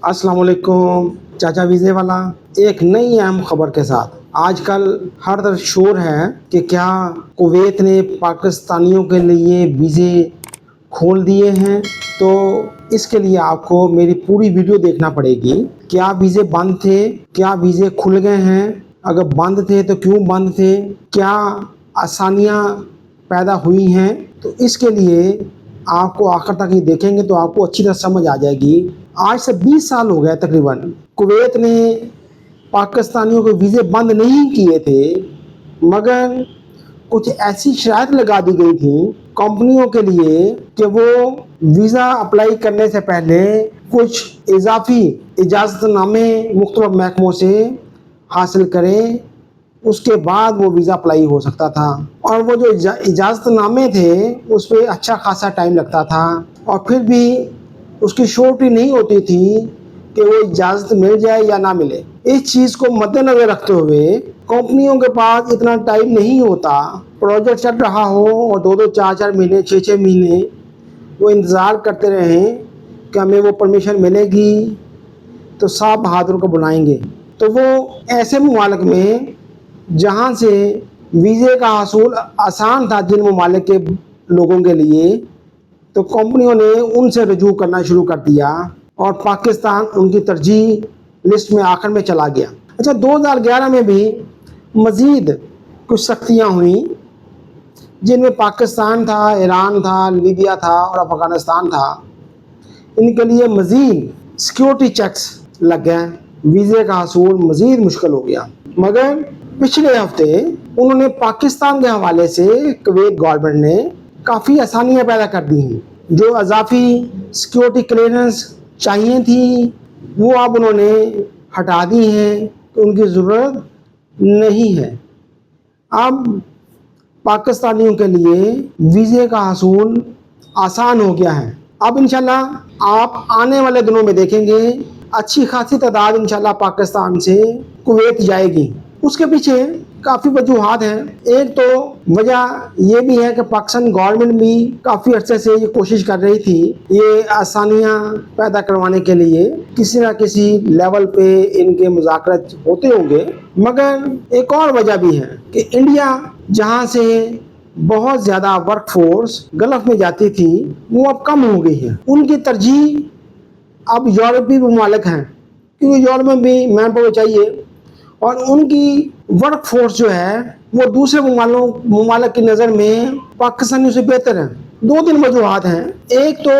अस्सलाम वालेकुम चाचा वीज़े वाला, एक नई अहम खबर के साथ। आजकल हर तरफ शोर है कि क्या कुवैत ने पाकिस्तानियों के लिए वीज़े खोल दिए हैं। तो इसके लिए आपको मेरी पूरी वीडियो देखना पड़ेगी। क्या वीज़े बंद थे, क्या वीज़े खुल गए हैं, अगर बंद थे तो क्यों बंद थे, क्या आसानियाँ पैदा हुई हैं। तो इसके लिए आपको आखिर तक ये देखेंगे तो आपको अच्छी तरह समझ आ जाएगी। आज से 20 साल हो गए तकरीबन कुवैत ने पाकिस्तानियों के वीज़े बंद नहीं किए थे, मगर कुछ ऐसी शराइत लगा दी गई थी कंपनियों के लिए कि वो वीज़ा अप्लाई करने से पहले कुछ इजाफी इजाज़तनामे मुख्तलिफ महकमों से हासिल करें, उसके बाद वो वीज़ा अप्लाई हो सकता था। और वो जो इजाज़तनामे थे उस पर अच्छा खासा टाइम लगता था और फिर भी उसकी श्योरिटी नहीं होती थी कि वो इजाज़त मिल जाए या ना मिले। इस चीज़ को मद्देनज़र रखते हुए कंपनियों के पास इतना टाइम नहीं होता, प्रोजेक्ट चल रहा हो और 2-2, 4-4 महीने, 6-6 महीने वो इंतज़ार करते रहें कि हमें वो परमिशन मिलेगी तो साहब बहादुर को बुलाएंगे। तो वो ऐसे ममालिक में जहाँ से वीज़े का हासिल आसान था जिन ममालिक के लोगों के लिए, तो कंपनियों ने उनसे रजू करना शुरू कर दिया और पाकिस्तान उनकी तरजीह लिस्ट में आखिर में चला गया। अच्छा, 2011 में भी मज़ीद कुछ सख्तियाँ हुई जिनमें पाकिस्तान था, ईरान था, लीबिया था और अफ़गानिस्तान था। इनके लिए मज़ीद सिक्योरिटी चेक्स लग गए, वीज़े का हासिल मज़ीद मुश्किल हो गया। मगर पिछले हफ्ते उन्होंने पाकिस्तान के हवाले से कुवैत गवर्नमेंट ने काफ़ी आसानियाँ पैदा कर दी हैं। जो अजाफी सिक्योरिटी क्लियरेंस चाहिए थी वो अब उन्होंने हटा दी हैं, तो उनकी ज़रूरत नहीं है। अब पाकिस्तानियों के लिए वीज़े का हासिल आसान हो गया है। अब इंशाल्लाह आप आने वाले दिनों में देखेंगे अच्छी खासी तादाद इंशाल्लाह पाकिस्तान से कुवैत जाएगी। उसके पीछे काफ़ी वजूहात हैं। एक तो वजह ये भी है कि पाकिस्तान गवर्नमेंट भी काफ़ी अरसे से ये कोशिश कर रही थी ये आसानियाँ पैदा करवाने के लिए, किसी न किसी लेवल पे इनके मुज़ाकरात होते होंगे। मगर एक और वजह भी है कि इंडिया जहाँ से बहुत ज़्यादा वर्क फोर्स गल्फ़ में जाती थी वो अब कम हो गई है। उनकी तरजीह अब यूरोपीय ममालिक हैं, क्योंकि यूरोप में भी मैन पावर चाहिए और उनकी वर्क फोर्स जो है वो दूसरे ममालिक की नज़र में पाकिस्तानियों से बेहतर है। 2-3 वजूहात हैं। एक तो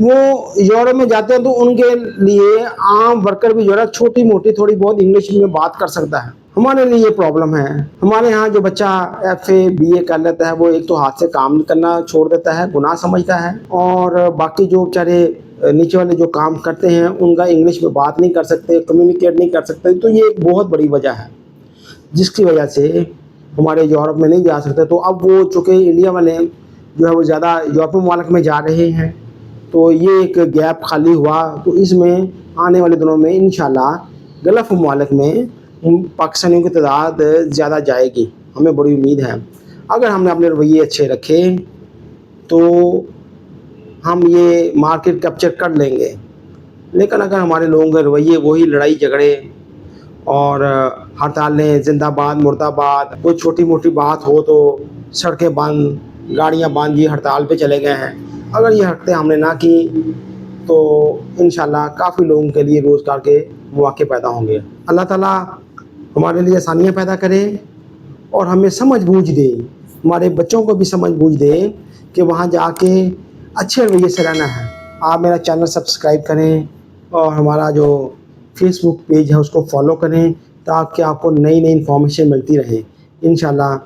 वो यूरोप में जाते हैं तो उनके लिए आम वर्कर भी जो है छोटी मोटी थोड़ी बहुत इंग्लिश में बात कर सकता है। हमारे लिए ये प्रॉब्लम है। हमारे यहाँ जो बच्चा FA BA कर लेता है वो एक तो हाथ से काम करना छोड़ देता है, गुनाह समझता है, और बाकी जो बेचारे नीचे वाले जो काम करते हैं उनका इंग्लिश में बात नहीं कर सकते, कम्युनिकेट नहीं कर सकते। तो ये एक बहुत बड़ी वजह है जिसकी वजह से हमारे यूरोप में नहीं जा सकते। तो अब वो चूँकि इंडिया वाले जो है वो ज़्यादा यूरोपीय ममालिक में जा रहे हैं, तो ये एक गैप खाली हुआ। तो इसमें आने वाले दिनों में इंशाल्लाह गल्फ़ ममालिक में पाकिस्तानियों की तादाद ज़्यादा जाएगी, हमें बड़ी उम्मीद है। अगर हमने अपने रवैये अच्छे रखे तो हम ये मार्केट कैप्चर कर लेंगे। लेकिन अगर हमारे लोगों के रवैये वही लड़ाई झगड़े और हड़तालें जिंदाबाद मुर्दाबाद, कोई छोटी मोटी बात हो तो सड़कें बंद, गाड़ियां बंद, ये हड़ताल पे चले गए हैं, अगर ये हरकतें हमने ना की तो इंशाल्लाह काफ़ी लोगों के लिए रोज़गार के मौके पैदा होंगे। अल्लाह ताला हमारे लिए आसानियाँ पैदा करे और हमें समझ बूझ दे, हमारे बच्चों को भी समझ बूझ दे कि वहाँ जाके अच्छे रवैये से रहना है। आप मेरा चैनल सब्सक्राइब करें और हमारा जो फेसबुक पेज है उसको फॉलो करें ताकि आपको नई नई इन्फॉर्मेशन मिलती रहे। इंशाल्लाह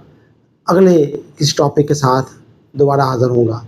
अगले किसी टॉपिक के साथ दोबारा हाज़िर होऊंगा।